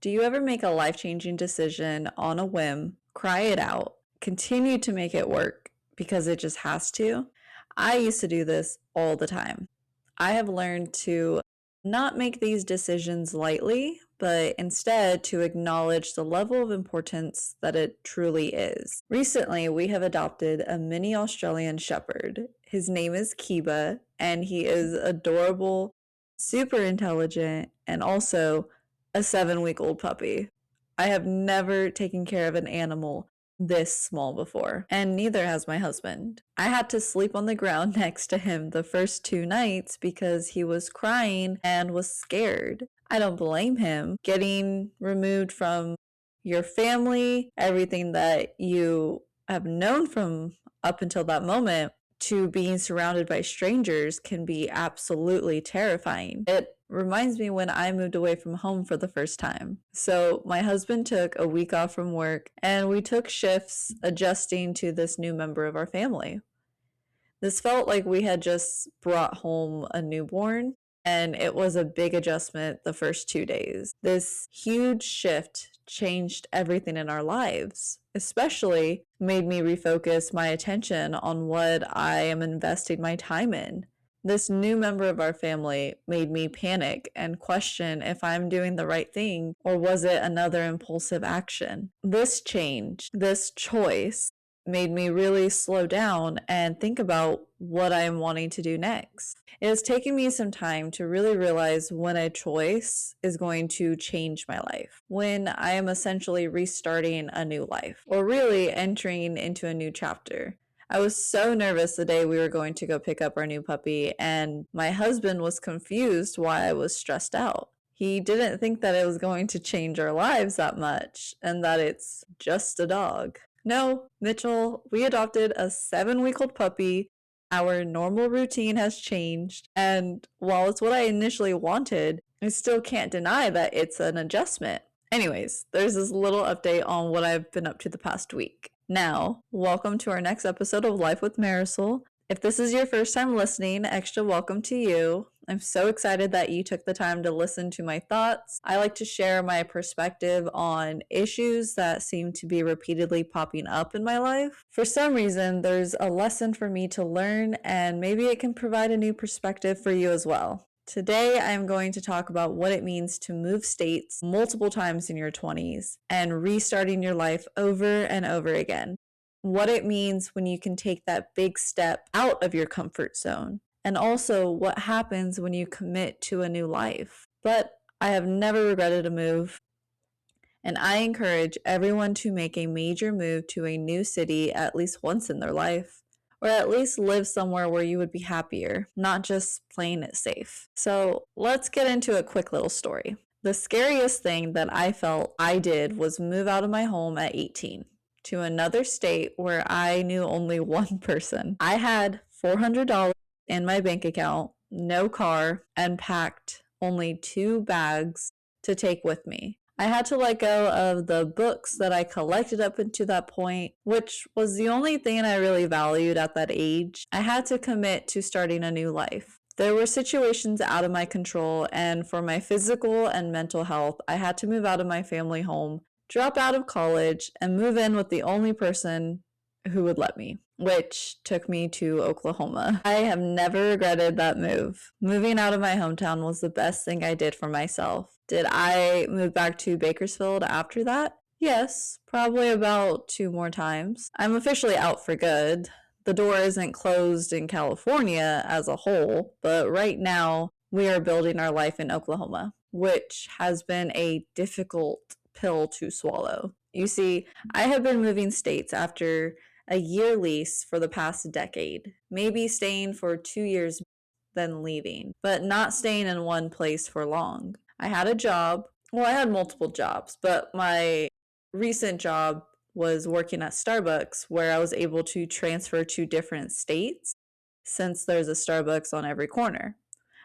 Do you ever make a life-changing decision on a whim, cry it out, continue to make it work because it just has to? I used to do this all the time. I have learned to not make these decisions lightly, but instead to acknowledge the level of importance that it truly is. Recently, we have adopted a mini Australian Shepherd. His name is Kiba, and he is adorable, super intelligent, and also a 7-week-old puppy. I have never taken care of an animal this small before, and neither has my husband. I had to sleep on the ground next to him the first 2 nights because he was crying and was scared. I don't blame him. Getting removed from your family, everything that you have known from up until that moment, to being surrounded by strangers can be absolutely terrifying. It reminds me when I moved away from home for the first time. So my husband took a week off from work and we took shifts adjusting to this new member of our family. This felt like we had just brought home a newborn, and it was a big adjustment the first 2 days. This huge shift changed everything in our lives, especially made me refocus my attention on what I am investing my time in. This new member of our family made me panic and question if I'm doing the right thing or was it another impulsive action. This change, this choice, made me really slow down and think about what I am wanting to do next. It has taken me some time to really realize when a choice is going to change my life, when I am essentially restarting a new life, or really entering into a new chapter. I was so nervous the day we were going to go pick up our new puppy, and my husband was confused why I was stressed out. He didn't think that it was going to change our lives that much, and that it's just a dog. No, Mitchell, we adopted a 7-week-old puppy. Our normal routine has changed, and while it's what I initially wanted, I still can't deny that it's an adjustment. Anyways, there's this little update on what I've been up to the past week. Now, welcome to our next episode of Life with Marisol. If this is your first time listening, extra welcome to you. I'm so excited that you took the time to listen to my thoughts. I like to share my perspective on issues that seem to be repeatedly popping up in my life. For some reason, there's a lesson for me to learn, and maybe it can provide a new perspective for you as well. Today, I'm going to talk about what it means to move states multiple times in your 20s and restarting your life over and over again. What it means when you can take that big step out of your comfort zone, and also what happens when you commit to a new life. But I have never regretted a move, and I encourage everyone to make a major move to a new city at least once in their life, or at least live somewhere where you would be happier, not just playing it safe. So let's get into a quick little story. The scariest thing that I felt I did was move out of my home at 18 to another state where I knew only one person. I had $400 in my bank account, no car, and packed only 2 bags to take with me. I had to let go of the books that I collected up until that point, which was the only thing I really valued at that age. I had to commit to starting a new life. There were situations out of my control, and for my physical and mental health, I had to move out of my family home, drop out of college, and move in with the only person who would let me, which took me to Oklahoma. I have never regretted that move. Moving out of my hometown was the best thing I did for myself. Did I move back to Bakersfield after that? Yes, probably about 2 more times. I'm officially out for good. The door isn't closed in California as a whole, but right now we are building our life in Oklahoma, which has been a difficult pill to swallow. You see, I have been moving states after a year lease for the past decade, maybe staying for 2 years, then leaving, but not staying in one place for long. I had a job. Well, I had multiple jobs, but my recent job was working at Starbucks, where I was able to transfer to different states since there's a Starbucks on every corner.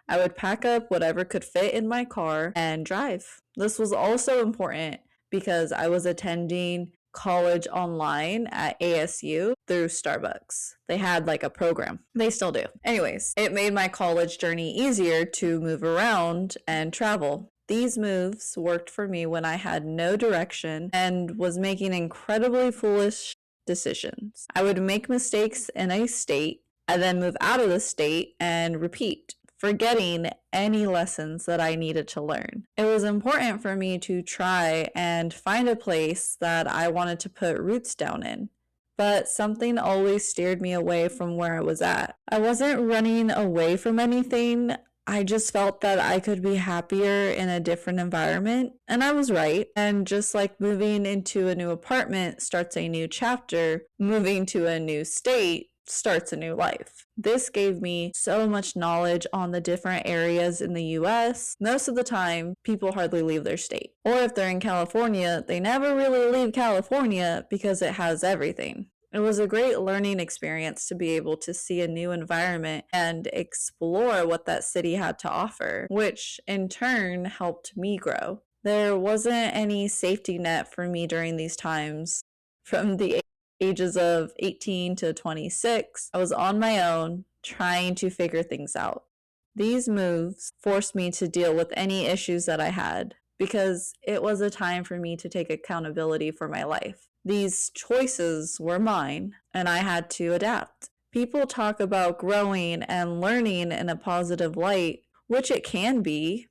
I would pack up whatever could fit in my car and drive. This was also important because I was attending college online at ASU through Starbucks. They had like a program. They still do. Anyways, it made my college journey easier to move around and travel. These moves worked for me when I had no direction and was making incredibly foolish decisions. I would make mistakes in a state and then move out of the state and repeat, forgetting any lessons that I needed to learn. It was important for me to try and find a place that I wanted to put roots down in. But something always steered me away from where I was at. I wasn't running away from anything. I just felt that I could be happier in a different environment, and I was right. And just like moving into a new apartment starts a new chapter, moving to a new state starts a new life. This gave me so much knowledge on the different areas in the US. Most of the time, people hardly leave their state. Or if they're in California, they never really leave California because it has everything. It was a great learning experience to be able to see a new environment and explore what that city had to offer, which in turn helped me grow. There wasn't any safety net for me during these times. From the ages of 18 to 26, I was on my own, trying to figure things out. These moves forced me to deal with any issues that I had, because it was a time for me to take accountability for my life. These choices were mine, and I had to adapt. People talk about growing and learning in a positive light, which it can be,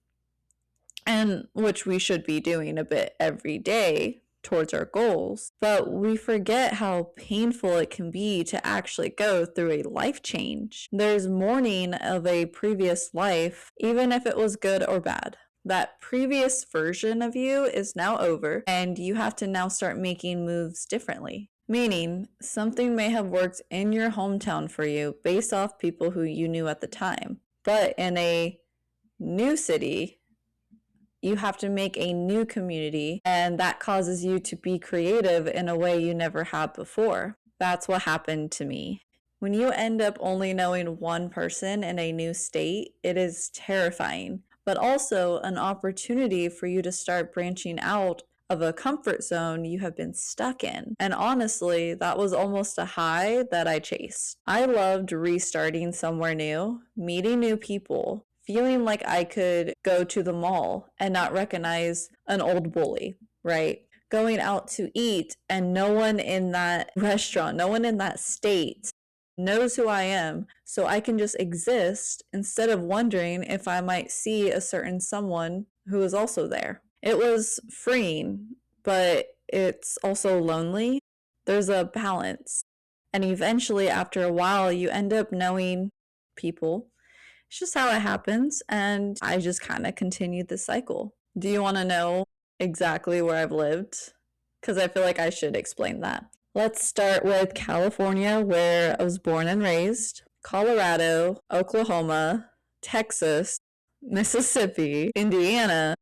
and which we should be doing a bit every day towards our goals, but we forget how painful it can be to actually go through a life change. There's mourning of a previous life, even if it was good or bad. That previous version of you is now over, and you have to now start making moves differently. Meaning, something may have worked in your hometown for you based off people who you knew at the time. But in a new city, you have to make a new community, and that causes you to be creative in a way you never have before. That's what happened to me. When you end up only knowing one person in a new state, it is terrifying, but also an opportunity for you to start branching out of a comfort zone you have been stuck in. And honestly, that was almost a high that I chased. I loved restarting somewhere new, meeting new people, feeling like I could go to the mall and not recognize an old bully, right? Going out to eat and no one in that restaurant, no one in that state knows who I am, so I can just exist instead of wondering if I might see a certain someone who is also there. It was freeing, but it's also lonely. There's a balance. And eventually, after a while, you end up knowing people. It's just how it happens, and I just kind of continued the cycle. Do you want to know exactly where I've lived? Because I feel like I should explain that. Let's start with California, where I was born and raised, Colorado, Oklahoma, Texas, Mississippi, Indiana,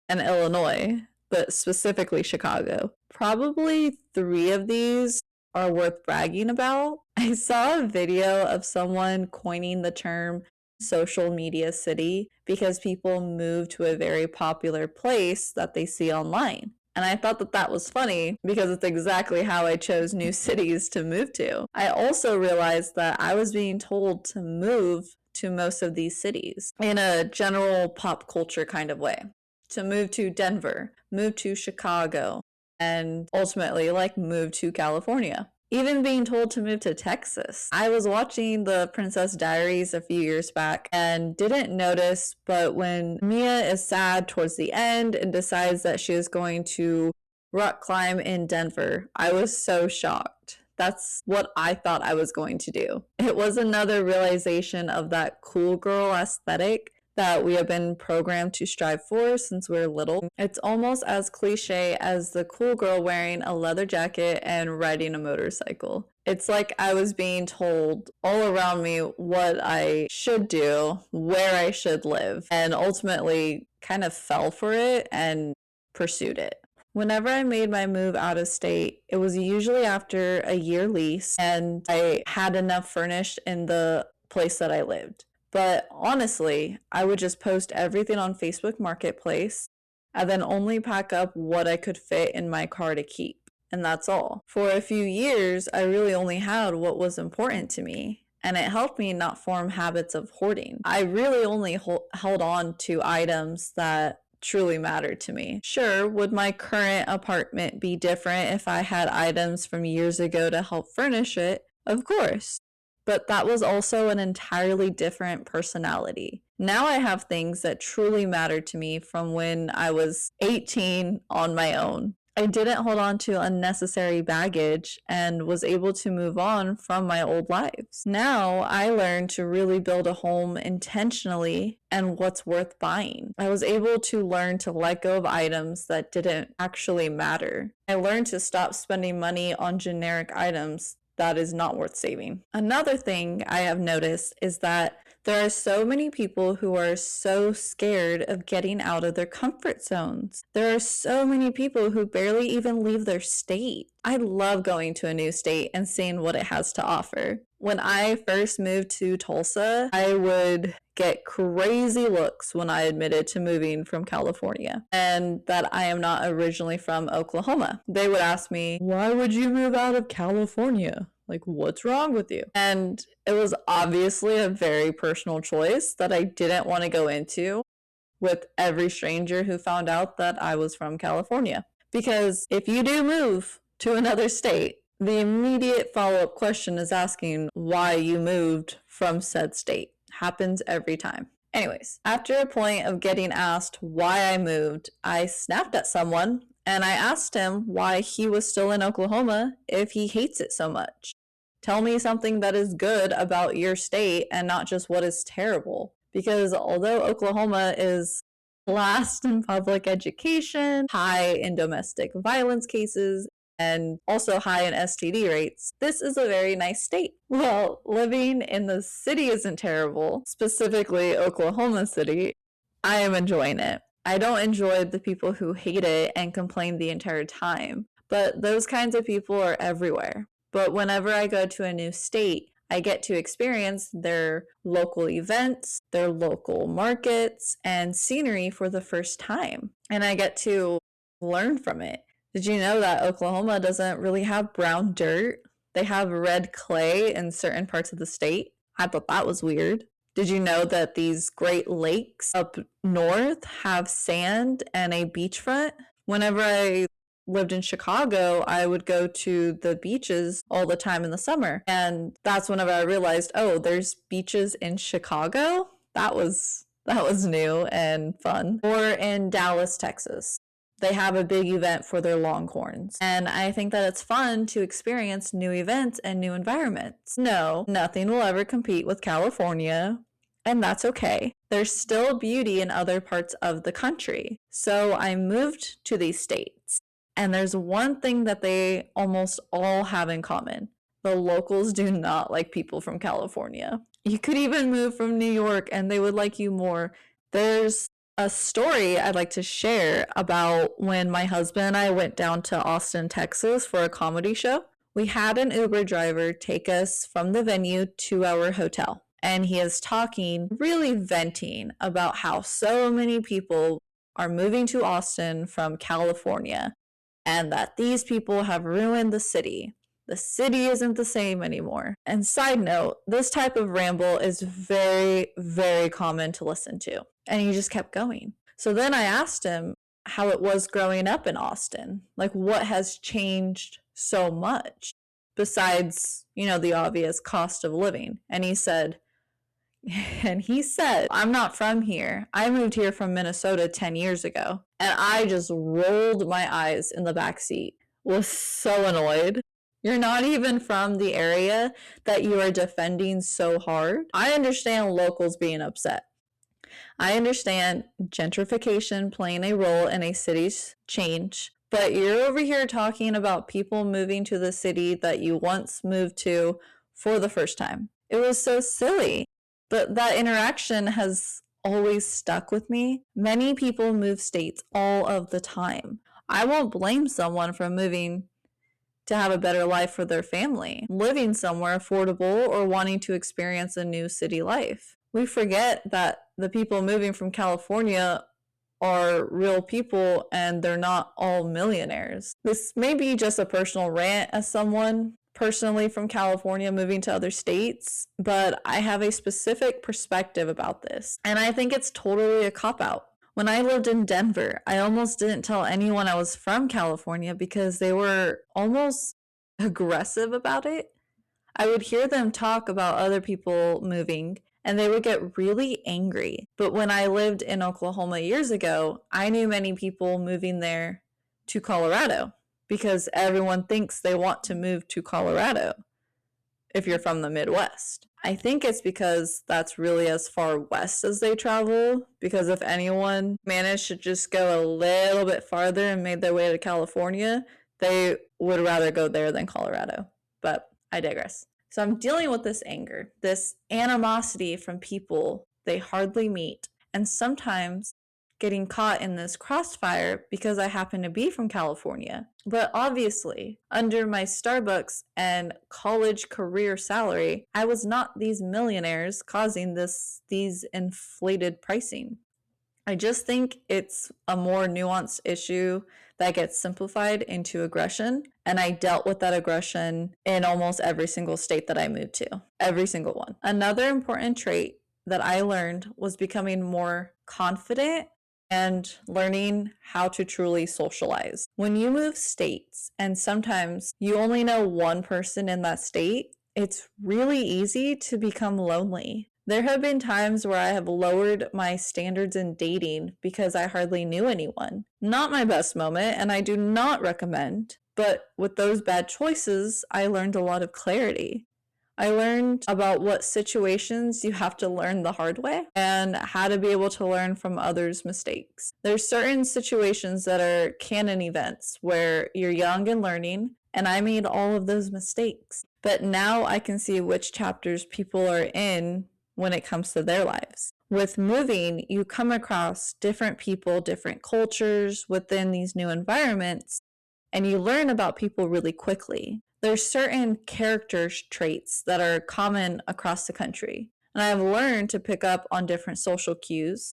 and Illinois, but specifically Chicago. Probably 3 of these are worth bragging about. I saw a video of someone coining the term social media city because people move to a very popular place that they see online. And I thought that that was funny because it's exactly how I chose new cities to move to. I also realized that I was being told to move to most of these cities in a general pop culture kind of way. To move to Denver, move to Chicago, and ultimately move to California. Even being told to move to Texas. I was watching The Princess Diaries a few years back and didn't notice, but when Mia is sad towards the end and decides that she is going to rock climb in Denver, I was so shocked. That's what I thought I was going to do. It was another realization of that cool girl aesthetic that we have been programmed to strive for since we're little. It's almost as cliche as the cool girl wearing a leather jacket and riding a motorcycle. It's like I was being told all around me what I should do, where I should live, and ultimately kind of fell for it and pursued it. Whenever I made my move out of state, it was usually after a year lease and I had enough furnished in the place that I lived. But honestly, I would just post everything on Facebook Marketplace and then only pack up what I could fit in my car to keep. And that's all. For a few years, I really only had what was important to me. And it helped me not form habits of hoarding. I really only held on to items that truly mattered to me. Sure, would my current apartment be different if I had items from years ago to help furnish it? Of course. But that was also an entirely different personality. Now I have things that truly matter to me from when I was 18 on my own. I didn't hold on to unnecessary baggage and was able to move on from my old lives. Now I learned to really build a home intentionally and what's worth buying. I was able to learn to let go of items that didn't actually matter. I learned to stop spending money on generic items that is not worth saving. Another thing I have noticed is that there are so many people who are so scared of getting out of their comfort zones. There are so many people who barely even leave their state. I love going to a new state and seeing what it has to offer. When I first moved to Tulsa, I would get crazy looks when I admitted to moving from California and that I am not originally from Oklahoma. They would ask me, "Why would you move out of California? Like, what's wrong with you?" And it was obviously a very personal choice that I didn't want to go into with every stranger who found out that I was from California. Because if you do move to another state, the immediate follow-up question is asking why you moved from said state. Happens every time. Anyways, after a point of getting asked why I moved, I snapped at someone and I asked him why he was still in Oklahoma if he hates it so much. Tell me something that is good about your state and not just what is terrible. Because although Oklahoma is last in public education, high in domestic violence cases, and also high in STD rates, this is a very nice state. Well, living in the city isn't terrible, specifically Oklahoma City. I am enjoying it. I don't enjoy the people who hate it and complain the entire time, but those kinds of people are everywhere. But whenever I go to a new state, I get to experience their local events, their local markets, and scenery for the first time. And I get to learn from it. Did you know that Oklahoma doesn't really have brown dirt? They have red clay in certain parts of the state. I thought that was weird. Did you know that these Great Lakes up north have sand and a beachfront? Whenever I lived in Chicago, I would go to the beaches all the time in the summer. And that's whenever I realized, oh, there's beaches in Chicago? That was new and fun. Or in Dallas, Texas. They have a big event for their Longhorns. And I think that it's fun to experience new events and new environments. No, nothing will ever compete with California, and that's okay. There's still beauty in other parts of the country. So I moved to these states. And there's one thing that they almost all have in common. The locals do not like people from California. You could even move from New York and they would like you more. There's a story I'd like to share about when my husband and I went down to Austin, Texas for a comedy show. We had an Uber driver take us from the venue to our hotel. And he is talking, really venting about how so many people are moving to Austin from California and that these people have ruined the city. The city isn't the same anymore. And side note, this type of ramble is very, very common to listen to. And he just kept going. So then I asked him how it was growing up in Austin. Like, what has changed so much besides, the obvious cost of living? And he said, I'm not from here. I moved here from Minnesota 10 years ago. And I just rolled my eyes in the back seat, was so annoyed. You're not even from the area that you are defending so hard. I understand locals being upset. I understand gentrification playing a role in a city's change, but you're over here talking about people moving to the city that you once moved to for the first time. It was so silly. But that interaction has always stuck with me. Many people move states all of the time. I won't blame someone for moving to have a better life for their family, living somewhere affordable, or wanting to experience a new city life. We forget that the people moving from California are real people and they're not all millionaires. This may be just a personal rant as someone personally from California moving to other states, but I have a specific perspective about this. And I think it's totally a cop-out. When I lived in Denver, I almost didn't tell anyone I was from California because they were almost aggressive about it. I would hear them talk about other people moving and they would get really angry. But when I lived in Oklahoma years ago, I knew many people moving there to Colorado because everyone thinks they want to move to Colorado if you're from the Midwest. I think it's because that's really as far west as they travel, because if anyone managed to just go a little bit farther and made their way to California, they would rather go there than Colorado. But I digress. So I'm dealing with this anger, this animosity from people they hardly meet, and sometimes getting caught in this crossfire because I happen to be from California. But obviously, under my Starbucks and college career salary, I was not these millionaires causing these inflated pricing. I just think it's a more nuanced issue that gets simplified into aggression. And I dealt with that aggression in almost every single state that I moved to, every single one. Another important trait that I learned was becoming more confident and learning how to truly socialize. When you move states and sometimes you only know one person in that state, it's really easy to become lonely. There have been times where I have lowered my standards in dating because I hardly knew anyone. Not my best moment, and I do not recommend, but with those bad choices, I learned a lot of clarity. I learned about what situations you have to learn the hard way and how to be able to learn from others' mistakes. There's certain situations that are canon events where you're young and learning, and I made all of those mistakes. But now I can see which chapters people are in when it comes to their lives. With moving, you come across different people, different cultures within these new environments, and you learn about people really quickly. There's certain character traits that are common across the country, and I've learned to pick up on different social cues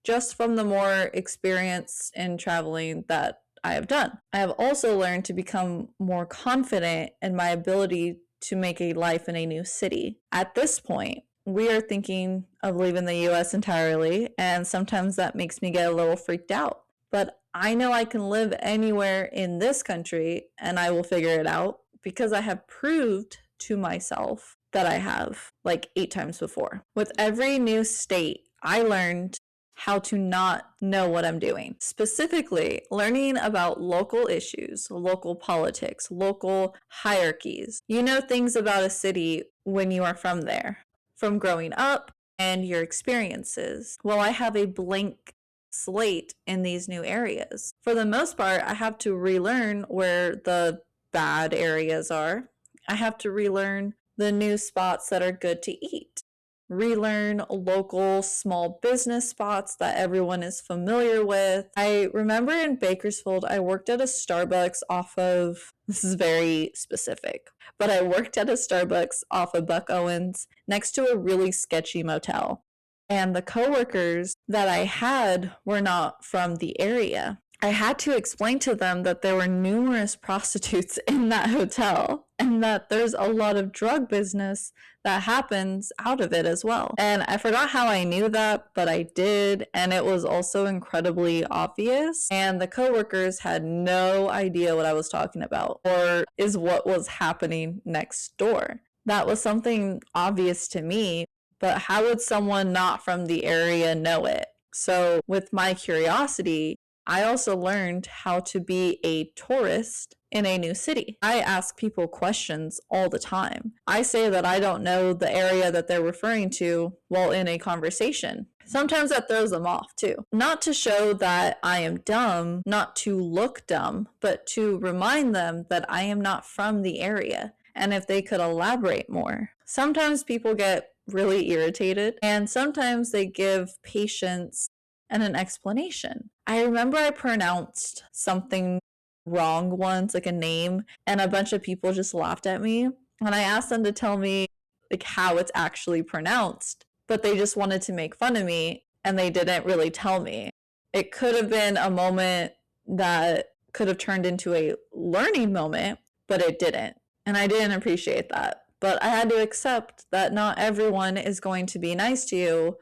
just from the more experience in traveling that I have done. I have also learned to become more confident in my ability to make a life in a new city. At this point, we are thinking of leaving the US entirely, and sometimes that makes me get a little freaked out. But I know I can live anywhere in this country and I will figure it out because I have proved to myself that I have like 8 times before. With every new state, I learned how to not know what I'm doing. Specifically, learning about local issues, local politics, local hierarchies. You know things about a city when you are from there, from growing up and your experiences. Well, I have a blank slate in these new areas. For the most part, I have to relearn where the bad areas are. I have to relearn the new spots that are good to eat. Relearn local small business spots that everyone is familiar with. I remember in Bakersfield, I worked at a Starbucks off of, this is very specific, but I worked at a Starbucks off of Buck Owens next to a really sketchy motel. And the coworkers that I had were not from the area. I had to explain to them that there were numerous prostitutes in that hotel and that there's a lot of drug business that happens out of it as well. And I forgot how I knew that, but I did, and it was also incredibly obvious. And the coworkers had no idea what I was talking about or is what was happening next door. That was something obvious to me, but how would someone not from the area know it? So with my curiosity, I also learned how to be a tourist in a new city. I ask people questions all the time. I say that I don't know the area that they're referring to while in a conversation. Sometimes that throws them off too. Not to show that I am dumb, not to look dumb, but to remind them that I am not from the area and if they could elaborate more. Sometimes people get really irritated and sometimes they give patience and an explanation. I remember I pronounced something wrong once, like a name, and a bunch of people just laughed at me. And I asked them to tell me like how it's actually pronounced, but they just wanted to make fun of me and they didn't really tell me. It could have been a moment that could have turned into a learning moment, but it didn't. And I didn't appreciate that. But I had to accept that not everyone is going to be nice to you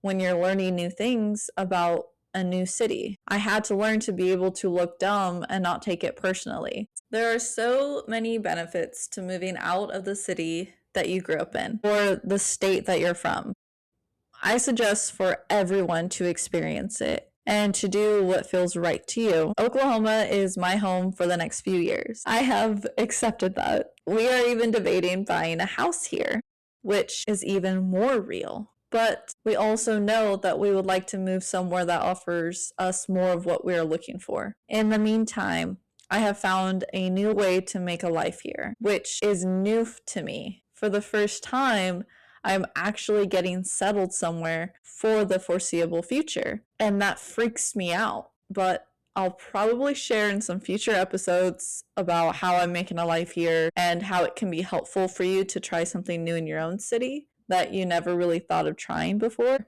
when you're learning new things about a new city. I had to learn to be able to look dumb and not take it personally. There are so many benefits to moving out of the city that you grew up in or the state that you're from. I suggest for everyone to experience it and to do what feels right to you. Oklahoma is my home for the next few years. I have accepted that. We are even debating buying a house here, which is even more real. But we also know that we would like to move somewhere that offers us more of what we are looking for. In the meantime, I have found a new way to make a life here, which is new to me. For the first time, I'm actually getting settled somewhere for the foreseeable future, and that freaks me out. But I'll probably share in some future episodes about how I'm making a life here and how it can be helpful for you to try something new in your own city that you never really thought of trying before.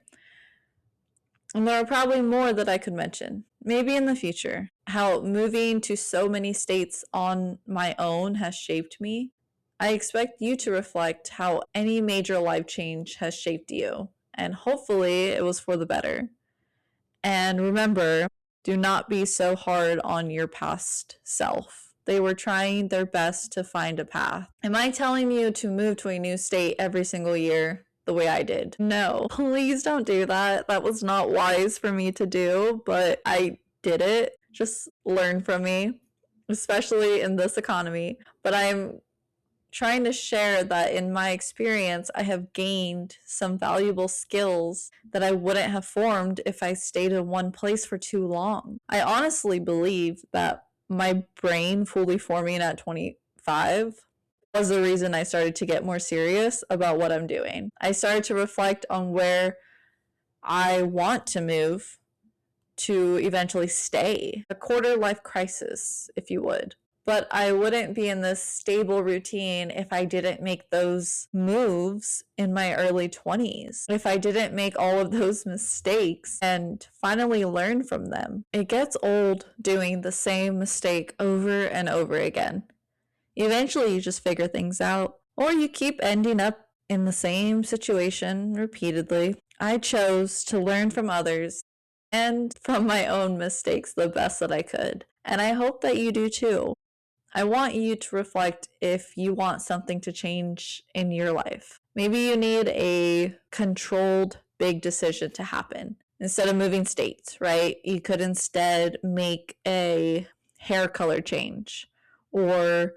And there are probably more that I could mention, maybe in the future. How moving to so many states on my own has shaped me. I expect you to reflect how any major life change has shaped you, and hopefully it was for the better. And remember, do not be so hard on your past self. They were trying their best to find a path. Am I telling you to move to a new state every single year the way I did? No, please don't do that. That was not wise for me to do, but I did it. Just learn from me, especially in this economy. But I'm trying to share that in my experience, I have gained some valuable skills that I wouldn't have formed if I stayed in one place for too long. I honestly believe that my brain fully forming at 25 was the reason I started to get more serious about what I'm doing. I started to reflect on where I want to move to eventually stay. A quarter life crisis, if you would. But I wouldn't be in this stable routine if I didn't make those moves in my early 20s. If I didn't make all of those mistakes and finally learn from them. It gets old doing the same mistake over and over again. Eventually you just figure things out, or you keep ending up in the same situation repeatedly. I chose to learn from others and from my own mistakes the best that I could. And I hope that you do too. I want you to reflect if you want something to change in your life. Maybe you need a controlled big decision to happen. Instead of moving states, right? You could instead make a hair color change or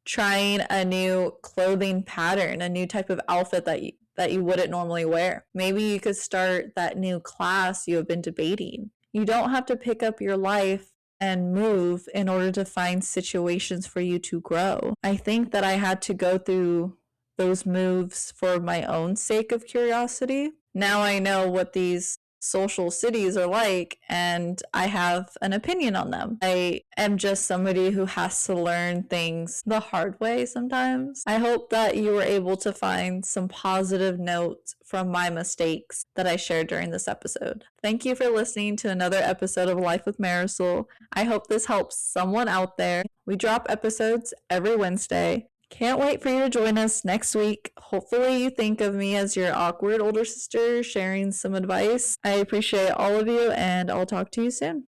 trying a new clothing pattern, a new type of outfit that you wouldn't normally wear. Maybe you could start that new class you have been debating. You don't have to pick up your life and move in order to find situations for you to grow. I think that I had to go through those moves for my own sake of curiosity. Now I know what these social cities are like, and I have an opinion on them. I am just somebody who has to learn things the hard way sometimes. I hope that you were able to find some positive notes from my mistakes that I shared during this episode. Thank you for listening to another episode of Life with Marisol. I hope this helps someone out there. We drop episodes every Wednesday. Can't wait for you to join us next week. Hopefully you think of me as your awkward older sister sharing some advice. I appreciate all of you, and I'll talk to you soon.